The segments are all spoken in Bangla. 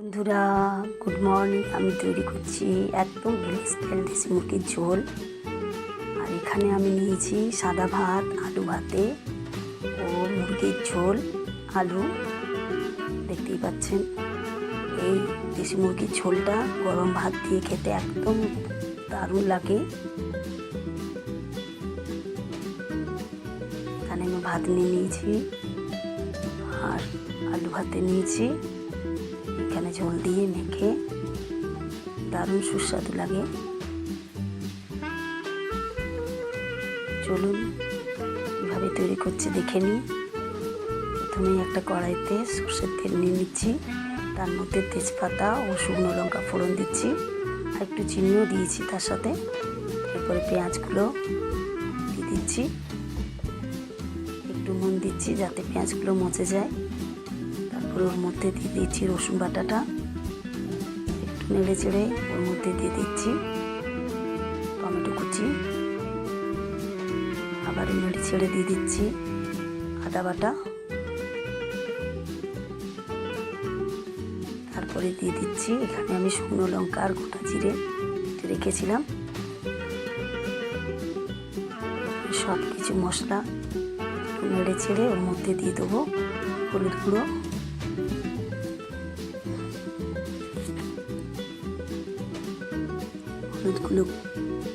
বন্ধুরা, গুড মর্নিং। আমি তৈরি করছি একদম ভিলেজ স্টাইল দেশি মুরগির ঝোল। আর এখানে আমি নিয়েছি সাদা ভাত, আলু ভাতে ও মুরগির ঝোল, আলু। দেখতেই পাচ্ছেন, এই দেশি মুরগির ঝোলটা গরম ভাত দিয়ে খেতে একদম দারুণ লাগে। এখানে আমি ভাত নিয়ে নিয়েছি আর আলু ভাতে নিয়েছি। এখানে ঝোল দিয়ে মেখে দারুণ সুস্বাদু লাগে। চলুন কীভাবে তৈরি করছি দেখে নিই। প্রথমে একটা কড়াইতে সর্ষের তেল নিয়ে নিচ্ছি, তার মধ্যে তেজপাতা ও শুকনো লঙ্কা ফোড়ন দিচ্ছি, আর একটু চিনিও দিয়েছি তার সাথে। এরপরে পেঁয়াজগুলো দিয়ে দিচ্ছি, একটু নুন দিচ্ছি যাতে পেঁয়াজগুলো মচে যায়। তারপরে ওর মধ্যে দিয়ে দিচ্ছি রসুন বাটাটা, একটু নেড়ে চেড়ে ওর মধ্যে দিয়ে দিচ্ছি টমেটো কুচি, আবার নেড়ে ছেড়ে দিয়ে দিচ্ছি আদা বাটা, তারপরে দিয়ে দিচ্ছি এখানে আমি শুকনো লঙ্কা আর গোটা জিরে রেখেছিলাম। সব কিছু মশলা নেড়ে ছেড়ে ওর মধ্যে দিয়ে দেবো হলুদ গুঁড়ো,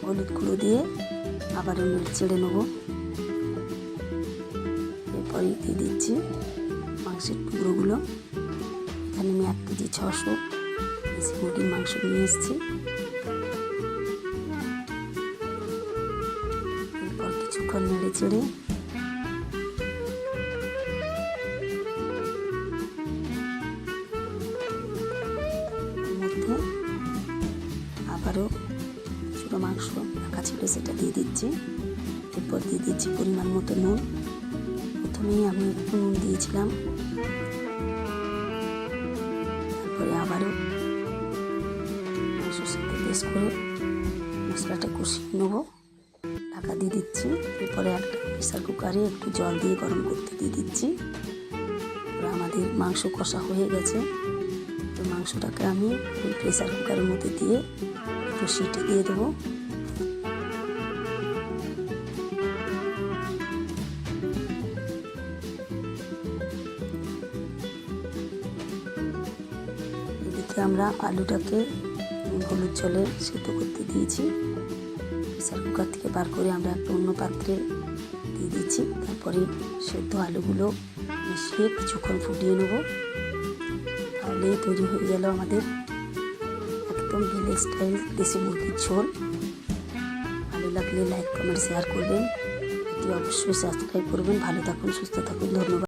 হলুদ গুঁড়ো দিয়ে আবারও নেড়ে ছেড়ে নেবো। এরপরে দিয়ে দিচ্ছি মাংসের টুকরোগুলো। এখানে আমি 1 কেজি 600 দেশি মুরগির মাংস নিয়ে এসেছি। এরপর কিছুক্ষণ নেড়ে চেড়ে মধ্যে আবারও ছোটো মাংস রাখা ছিল সেটা দিয়ে দিচ্ছি। এরপর দিয়ে দিচ্ছি পরিমাণ মতো নুন। প্রথমেই আমি একটু নুন দিয়েছিলাম, তারপরে আবারও মাংসের সাথে পেস্ট করে মশলাটা কষিয়ে নেবো। ঢাকা দিয়ে দিচ্ছি। এরপরে একটা প্রেসার কুকারে একটু জল দিয়ে গরম করতে দিয়ে দিচ্ছি। আমাদের মাংস কষা হয়ে গেছে, তো মাংসটাকে আমি ওই প্রেসার কুকারের মধ্যে দিয়ে একটু সিটি দিয়ে দেবো। এদিকে আমরা আলুটাকে হলুদ জলে সেদ্ধ করতে দিয়েছি। প্রেসার কুকার থেকে বার করে আমরা একটা অন্য পাত্রে দিয়ে দিচ্ছি। তারপরে সেদ্ধ আলুগুলো মিশিয়ে কিছুক্ষণ ফুটিয়ে নেব। তাহলে তৈরি হয়ে গেল আমাদের একদম ভিলেজ স্টাইল দেশি মুরগির ঝোল। ভালো লাগলে লাইক, কমেন্ট, শেয়ার করবেন। এটি অবশ্যই সাবস্ক্রাইব করবেন। ভালো থাকুন, সুস্থ থাকুন। ধন্যবাদ।